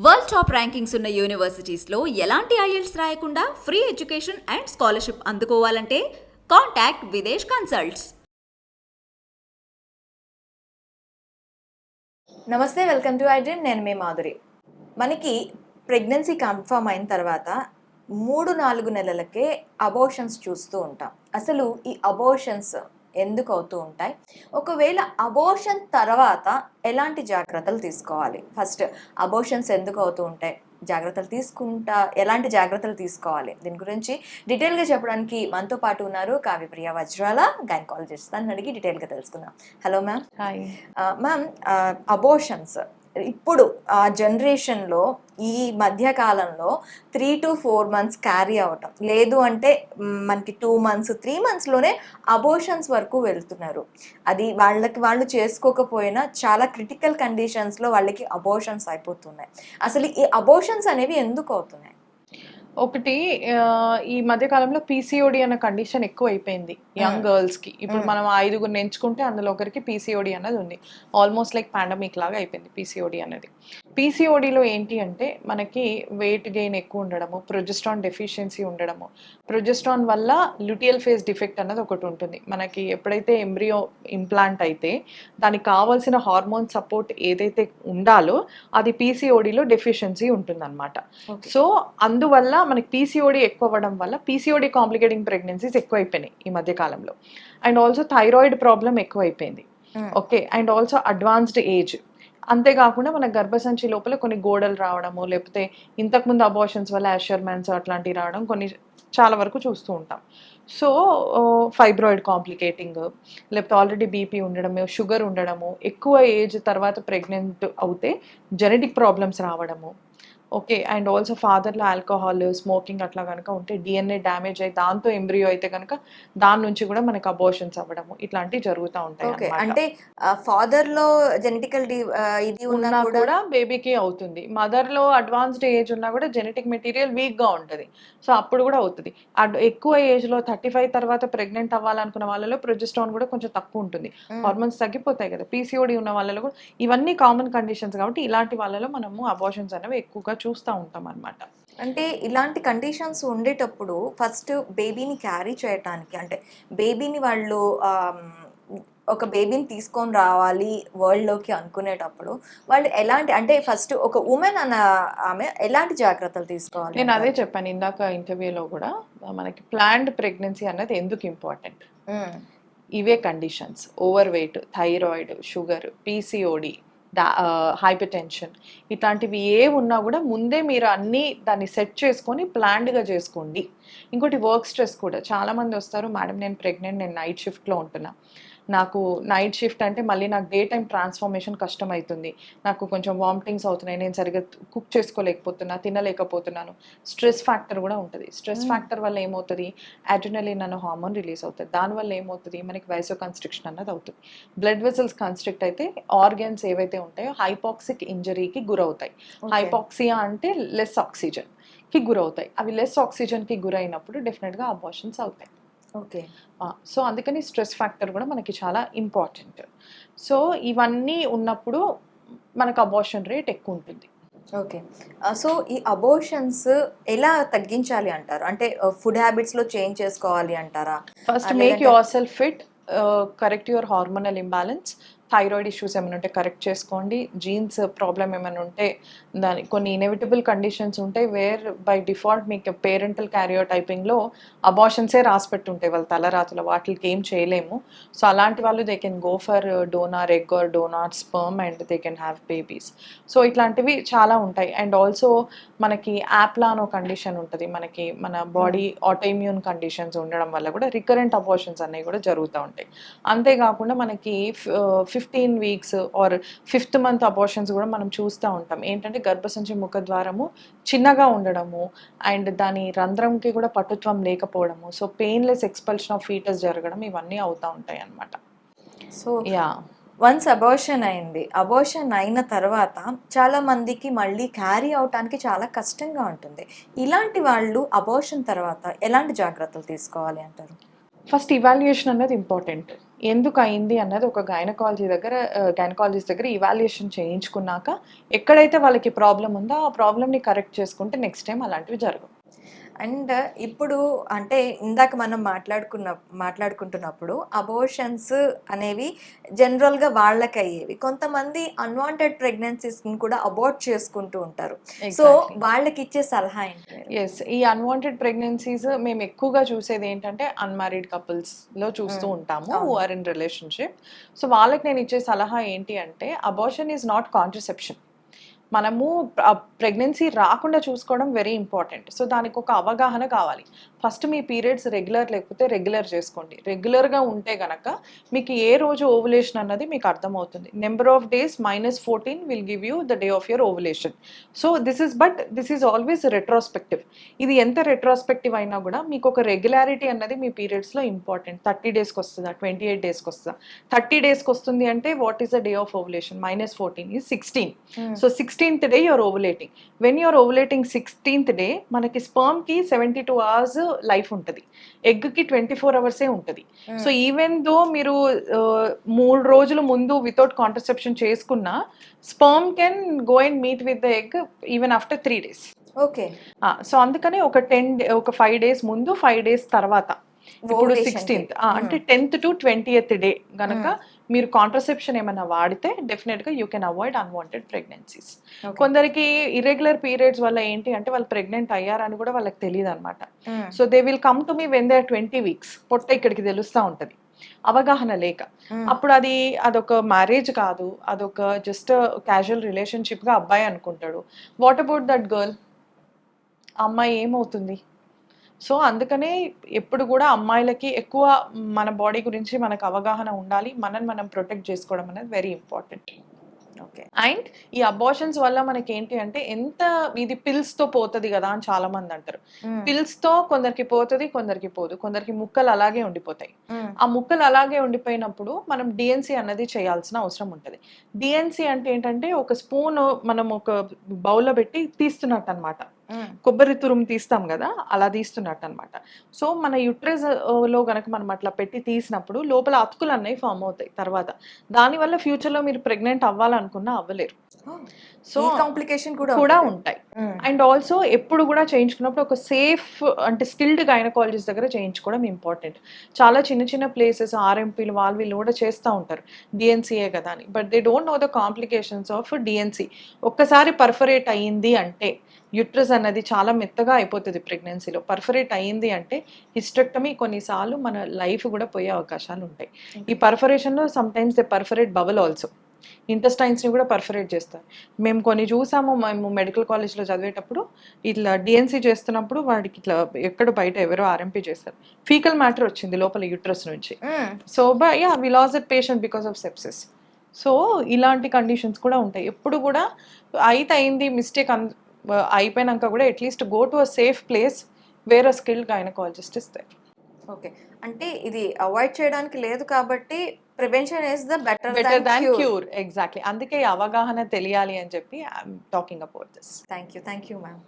World top rankings ఉన్న యూనివర్సిటీస్లో ఎలాంటి IELTS రాయకుండా ఫ్రీ ఎడ్యుకేషన్ అండ్ స్కాలర్షిప్ అందుకోవాలంటే కాంటాక్ట్ విదేశ్ కన్సల్ట్స్. నమస్తే, వెల్కమ్ టు ఐ డ్రీమ్. నేను మీ మాధురి. మనకి ప్రెగ్నెన్సీ కన్ఫర్మ్ అయిన తర్వాత 3-4 నెలలకే అబోషన్స్ చూస్తూ ఉంటాం. అసలు ఈ అబోషన్స్ ఎందుకు అవుతూ ఉంటాయి? ఒకవేళ అబోషన్ తర్వాత ఎలాంటి జాగ్రత్తలు తీసుకోవాలి? ఫస్ట్ అబోషన్స్ ఎందుకు అవుతూ ఉంటాయి, ఎలాంటి జాగ్రత్తలు తీసుకోవాలి, దీని గురించి డీటెయిల్గా చెప్పడానికి మనతో పాటు ఉన్నారు కావ్యప్రియ వజ్రాల, గైనకాలజిస్ట్. దాన్ని అడిగి డీటెయిల్గా తెలుసుకుందాం. Hello ma'am. Hi ma'am, abortions ఇప్పుడు ఆ జనరేషన్లో ఈ మధ్యకాలంలో 3 to 4 months క్యారీ అవటం లేదు అంటే మనకి 2 months 3 monthsలోనే అబోషన్స్ వరకు వెళ్తున్నారు. అది వాళ్ళు చేసుకోకపోయినా చాలా క్రిటికల్ కండిషన్స్లో వాళ్ళకి అబోషన్స్ అయిపోతున్నాయి. అసలు ఈ అబోషన్స్ అనేవి ఎందుకు అవుతున్నాయి? ఒకటి ఈ మధ్య కాలంలో పీసీఓడి అన్న కండిషన్ ఎక్కువ అయిపోయింది యంగ్ గర్ల్స్ కి. ఇప్పుడు మనం 5 ఎంచుకుంటే అందులో ఒకరికి పీసీఓడి అన్నది ఉంది. ఆల్మోస్ట్ లైక్ పాండమిక్ లాగా అయిపోయింది పీసీఓడి అన్నది. పీసీఓడిలో ఏంటి అంటే మనకి వెయిట్ గెయిన్ ఎక్కువ ఉండడము, ప్రొజెస్ట్రాన్ డెఫిషియన్సీ ఉండడము. ప్రొజెస్ట్రాన్ వల్ల ల్యూటియల్ ఫేజ్ డిఫెక్ట్ అన్నది ఒకటి ఉంటుంది. మనకి ఎప్పుడైతే ఎంబ్రియో ఇంప్లాంట్ అయితే దానికి కావాల్సిన హార్మోన్ సపోర్ట్ ఏదైతే ఉండాలో అది పీసీఓడిలో డెఫిషియన్సీ ఉంటుందన్నమాట. సో అందువల్ల మనకి పీసీఓడి ఎక్కువ అవ్వడం వల్ల పీసీఓడి కాంప్లికేటింగ్ ప్రెగ్నెన్సీస్ ఎక్కువ అయిపోయినాయి ఈ మధ్య కాలంలో. అండ్ ఆల్సో థైరాయిడ్ ప్రాబ్లం ఎక్కువ అయిపోయింది. Okay, and also advanced age. అంతేకాకుండా మన గర్భసంచి లోపల కొన్ని గోడలు రావడము, లేకపోతే ఇంతకుముందు అబార్షన్స్ వల్ల అషర్మాన్స్ అట్లాంటివి రావడం కొన్ని చాలా వరకు చూస్తూ ఉంటాం. సో ఫైబ్రాయిడ్ కాంప్లికేటింగ్, లేకపోతే ఆల్రెడీ బీపీ ఉండడము, షుగర్ ఉండడము, ఎక్కువ ఏజ్ తర్వాత ప్రెగ్నెంట్ అవుతే జెనెటిక్ ప్రాబ్లమ్స్ రావడము. ఓకే, అండ్ ఆల్సో ఫాదర్లో ఆల్కహాల్, స్మోకింగ్ అట్లా కనుక ఉంటే డిఎన్ఏ డ్యామేజ్ అయ్యి దాంతో ఎంబ్రియో అయితే కనుక దాని నుంచి కూడా మనకు అబోషన్స్ అవ్వడము ఇట్లాంటివి జరుగుతూ ఉంటాయి. అంటే ఫాదర్లో జెనెటికల్ ఇది ఉన్నా కూడా బేబీకి అవుతుంది. మదర్లో అడ్వాన్స్డ్ ఏజ్ ఉన్నా కూడా జెనెటిక్ మెటీరియల్ వీక్గా ఉంటుంది. సో అప్పుడు కూడా అవుతుంది. ఎక్కువ ఏజ్లో 35 తర్వాత ప్రెగ్నెంట్ అవ్వాలనుకున్న వాళ్ళలో ప్రొజెస్ట్రాన్ కూడా కొంచెం తక్కువ ఉంటుంది. హార్మోన్స్ తగ్గిపోతాయి కదా. పీసీఓడి ఉన్న వాళ్ళలో కూడా ఇవన్నీ కామన్ కండిషన్స్ కాబట్టి ఇలాంటి వాళ్ళలో మనము అబార్షన్స్ అనేవి ఎక్కువగా చూస్తూ ఉంటాం అనమాట. అంటే ఇలాంటి కండిషన్స్ ఉండేటప్పుడు ఫస్ట్ బేబీని క్యారీ చేయటానికి, అంటే బేబీని వాళ్ళు ఒక బేబీని తీసుకొని రావాలి వరల్డ్లోకి అనుకునేటప్పుడు వాళ్ళు ఎలాంటి, అంటే ఫస్ట్ ఒక ఉమెన్ అన్న ఆమె ఎలాంటి జాగ్రత్తలు తీసుకోవాలి? నేను అదే చెప్పాను ఇందాక ఇంటర్వ్యూలో కూడా, మనకి ప్లాన్డ్ ప్రెగ్నెన్సీ అన్నది ఎందుకు ఇంపార్టెంట్. ఇవే conditions: over weight, thyroid, sugar, PCOD, hyper tension, ఇట్లాంటివి ఏ ఉన్నా కూడా ముందే మీరు అన్నీ దాన్ని సెట్ చేసుకొని ప్లాన్డ్గా చేసుకోండి. ఇంకోటి వర్క్ స్ట్రెస్ కూడా. చాలామంది వస్తారు, మేడం నేను ప్రెగ్నెంట్, నేను నైట్ షిఫ్ట్లో ఉంటున్నా, నాకు నైట్ షిఫ్ట్ అంటే మళ్ళీ నాకు డే టైం ట్రాన్స్ఫర్మేషన్ కష్టమవుతుంది, నాకు కొంచెం వామిటింగ్స్ అవుతున్నాయి, నేను సరిగ్గా కుక్ చేసుకోలేకపోతున్నా, తినలేకపోతున్నాను. స్ట్రెస్ ఫ్యాక్టర్ కూడా ఉంటుంది. స్ట్రెస్ ఫ్యాక్టర్ వల్ల ఏమవుతుంది, అడ్రినలిన్ అన్న హార్మోన్ రిలీజ్ అవుతుంది. దానివల్ల ఏమవుతుంది, మనకి వైసో కన్స్ట్రిక్షన్ అన్నది అవుతుంది. బ్లడ్ వెసల్స్ కన్స్ట్రిక్ట్ అయితే ఆర్గన్స్ ఏవైతే ఉంటాయో హైపాక్సిక్ ఇంజరీకి గురవుతాయి. హైపాక్సియా అంటే లెస్ ఆక్సిజన్కి గురవుతాయి. అవి లెస్ ఆక్సిజన్కి గురైనప్పుడు డెఫినెట్గా అబార్షన్స్ అవుతాయి. ఓకే, సో అందుకని స్ట్రెస్ ఫ్యాక్టర్ కూడా మనకి చాలా ఇంపార్టెంట్. సో ఇవన్నీ ఉన్నప్పుడు మనకు అబార్షన్ రేట్ ఎక్కువ ఉంటుంది. ఓకే. సో ఈ అబోషన్స్ ఎలా తగ్గించాలి అంటారు? అంటే ఫుడ్ హ్యాబిట్స్లో చేంజ్ చేసుకోవాలి అంటారా? First make your self fit, correct your hormonal imbalance, thyroid issues ఏమైనా ఉంటే కరెక్ట్ చేసుకోండి, జీన్స్ ప్రాబ్లం ఏమైనా ఉంటే దాని కొన్ని ఇన్ఎవిటబుల్ కండిషన్స్ ఉంటాయి వేర్ బై డిఫాల్ట్ మీకు పేరెంటల్ క్యారియోటైపింగ్లో అబార్షన్సే రాసిపెట్టి ఉంటాయి వాళ్ళ తలరాతులు, వాటికి ఏం చేయలేము. సో అలాంటి వాళ్ళు they can go for donor egg or donor sperm and they can have babies. So ఇట్లాంటివి చాలా ఉంటాయి. అండ్ ఆల్సో మనకి యాప్లా అనో కండిషన్ ఉంటుంది. మనకి మన బాడీ ఆటోఇమ్యూన్ కండిషన్స్ ఉండడం వల్ల కూడా రికరెంట్ అబార్షన్స్ అనేవి కూడా జరుగుతూ ఉంటాయి. అంతేకాకుండా మనకి 15 weeks are 5th month abortions కూడా మనం చూస్తూ ఉంటాం. ఏంటంటే గర్భసంచి ముఖద్వారము చిన్నగా ఉండడము అండ్ దాని రంధ్రంకి కూడా పటుత్వం లేకపోవడము, so painless expulsion of foetus జరగడం, ఇవన్నీ అవుతూ ఉంటాయి అన్నమాట. సో వన్స్ అబార్షన్ అయింది, అబార్షన్ అయిన తర్వాత చాలా మందికి మళ్ళీ క్యారీ అవటానికి చాలా కష్టంగా ఉంటుంది. ఇలాంటి వాళ్ళు అబార్షన్ తర్వాత ఎలాంటి జాగ్రత్తలు తీసుకోవాలి అంటారు? ఫస్ట్ ఇవాల్యుయేషన్ అనేది ఇంపార్టెంట్. ఎందుకు అయింది అన్నది ఒక గైనకాలజిస్ట్ దగ్గర ఇవాల్యుయేషన్ చేయించుకున్నాక ఎక్కడైతే వాళ్ళకి ప్రాబ్లం ఉందో ఆ ప్రాబ్లమ్ని కరెక్ట్ చేసుకుంటే నెక్స్ట్ టైం అలాంటివి జరగవు. అండ్ ఇప్పుడు అంటే ఇందాక మనం మాట్లాడుకుంటున్నప్పుడు అబోషన్స్ అనేవి జనరల్గా వాళ్ళకి అయ్యేవి. కొంతమంది అన్వాంటెడ్ ప్రెగ్నెన్సీస్ని కూడా అబార్ట్ చేసుకుంటూ ఉంటారు. So Exactly. వాళ్ళకి ఇచ్చే సలహా ఏంటి మీరు? ఎస్, ఈ అన్వాంటెడ్ ప్రెగ్నెన్సీస్ మేము ఎక్కువగా చూసేది ఏంటంటే అన్మ్యారీడ్ కపుల్స్లో చూస్తూ ఉంటాము, who are in relationship. So వాళ్ళకి నేను ఇచ్చే సలహా ఏంటి అంటే అబార్షన్ ఈజ్ నాట్ కాంట్రసెప్షన్. మనము ప్రెగ్నెన్సీ రాకుండా చూసుకోవడం వెరీ ఇంపార్టెంట్. సో దానికి ఒక అవగాహన కావాలి. ఫస్ట్ మీ పీరియడ్స్ రెగ్యులర్ లేకపోతే రెగ్యులర్ చేసుకోండి. రెగ్యులర్గా ఉంటే గనక మీకు ఏ రోజు ఓవులేషన్ అన్నది మీకు అర్థమవుతుంది. Number of days -14 will give you the day of your ovulation. So this is always retrospective. ఇది ఎంత రెట్రోస్పెక్టివ్ అయినా కూడా మీకు ఒక రెగ్యులారిటీ అన్నది మీ పీరియడ్స్లో ఇంపార్టెంట్. 30 డేస్కి వస్తుందా, 28 డేస్కి వస్తుందా? 30 డేస్కి వస్తుంది అంటే what is the day of ovulation? -14 is 16. So 16th day you're ovulating. When you're ovulating 16th day మనకి స్పర్మ్కి 72 hours లైఫ్ ఉంటుంది, ఎగ్కి 24 hours ఉంటుంది. సో ఈవెన్ దో మీరు 3 రోజుల ముందు వితౌట్ కాంట్రసెప్షన్ చేసుకున్నా sperm can go and meet with the egg even after 3 days. Okay. So అందుకని ఒక 5 days ముందు, 5 days తర్వాత, ఇప్పుడు 16th అంటే 10th to 20th డే గనక మీరు కాంట్రసెప్షన్ ఏమైనా వాడితే డెఫినెట్గా you can avoid unwanted pregnancies. కొందరికి ఇర్రెగ్యులర్ పీరియడ్స్ వల్ల ఏంటి అంటే వాళ్ళు ప్రెగ్నెంట్ అయ్యారని కూడా వాళ్ళకి తెలియదు అనమాట. So they will come to me when they are 20 weeks. పొట్ట ఇక్కడికి తెలుస్తూ ఉంటుంది, అవగాహన లేక. అప్పుడు అదొక మ్యారేజ్ కాదు, అదొక జస్ట్ క్యాజువల్ రిలేషన్షిప్గా అబ్బాయి అనుకుంటాడు. What about that girl? అమ్మాయి ఏమవుతుంది? సో అందుకనే ఎప్పుడు కూడా అమ్మాయిలకి ఎక్కువ మన బాడీ గురించి మనకు అవగాహన ఉండాలి. మనం ప్రొటెక్ట్ చేసుకోవడం అనేది వెరీ ఇంపార్టెంట్. ఓకే. అండ్ ఈ అబార్షన్స్ వల్ల మనకి ఏంటి అంటే ఎంత ఇది పిల్స్తో పోతుంది కదా అని చాలా మంది అంటారు. పిల్స్తో కొందరికి పోతుంది, కొందరికి పోదు. కొందరికి ముక్కలు అలాగే ఉండిపోతాయి. ఆ ముక్కలు అలాగే ఉండిపోయినప్పుడు మనం డిఎన్సీ అన్నది చేయాల్సిన అవసరం ఉంటుంది. డిఎన్సీ అంటే ఏంటంటే ఒక స్పూన్ మనం ఒక బౌల్లో పెట్టి తీస్తున్నట్టు అనమాట. కొబ్బరి తురుము తీస్తాం కదా, అలా తీస్తున్నట్టు అనమాట. సో మన యుట్రస్ లో గనక మనం అట్లా పెట్టి తీసినప్పుడు లోపల అతుకులు అన్నవి ఫామ్ అవుతాయి. తర్వాత దానివల్ల ఫ్యూచర్లో మీరు ప్రెగ్నెంట్ అవ్వాలనుకున్నా అవ్వలేరు. సో కాంప్లికేషన్ కూడా ఉంటాయి. అండ్ ఆల్సో ఎప్పుడు కూడా చేయించుకున్నప్పుడు ఒక సేఫ్ అంటే స్కిల్డ్ గైనకాలజిస్ట్ దగ్గర చేయించుకోవడం ఇంపార్టెంట్. చాలా చిన్న చిన్న ప్లేసెస్ ఆర్ఎంపీలు వీళ్ళు కూడా చేస్తూ ఉంటారు డిఎన్సీఏ కదా అని. But they don't know the complications of DNC. ఒక్కసారి పర్ఫరేట్ అయ్యింది అంటే యుట్రస్ అన్నది చాలా మెత్తగా అయిపోతుంది. ప్రెగ్నెన్సీలో పర్ఫరేట్ అయ్యింది అంటే హిస్టెక్టమీ కొన్నిసార్లు మన లైఫ్ కూడా పోయే అవకాశాలు ఉంటాయి. ఈ పర్ఫరేషన్లో sometimes they perforate bubble also. ఇంటెస్టైన్స్ని కూడా పర్ఫరేట్ చేస్తారు. మేము కొన్ని చూసాము. మేము మెడికల్ కాలేజ్లో చదివేటప్పుడు ఇట్లా డిఎన్సీ చేస్తున్నప్పుడు వాడికి ఇట్లా ఎక్కడ బయట ఎవరో ఆర్ఎంపీ చేస్తారు, ఫీకల్ మ్యాటర్ వచ్చింది లోపల యుట్రస్ నుంచి. So we lose that patient because of sepsis. So ఇలాంటి కండిషన్స్ కూడా ఉంటాయి. ఎప్పుడు కూడా అయింది మిస్టేక్ అయిపోయినాక కూడా at least go to a safe place where a skilled gynaecologist is there. Okay. అంటే ఇది అవాయిడ్ చేయడానికి లేదు కాబట్టి prevention is the better than cure. Exactly, అందుకే ఈ అవగాహన తెలియాలి అని చెప్పి I'm talking about this. Thank you ma'am.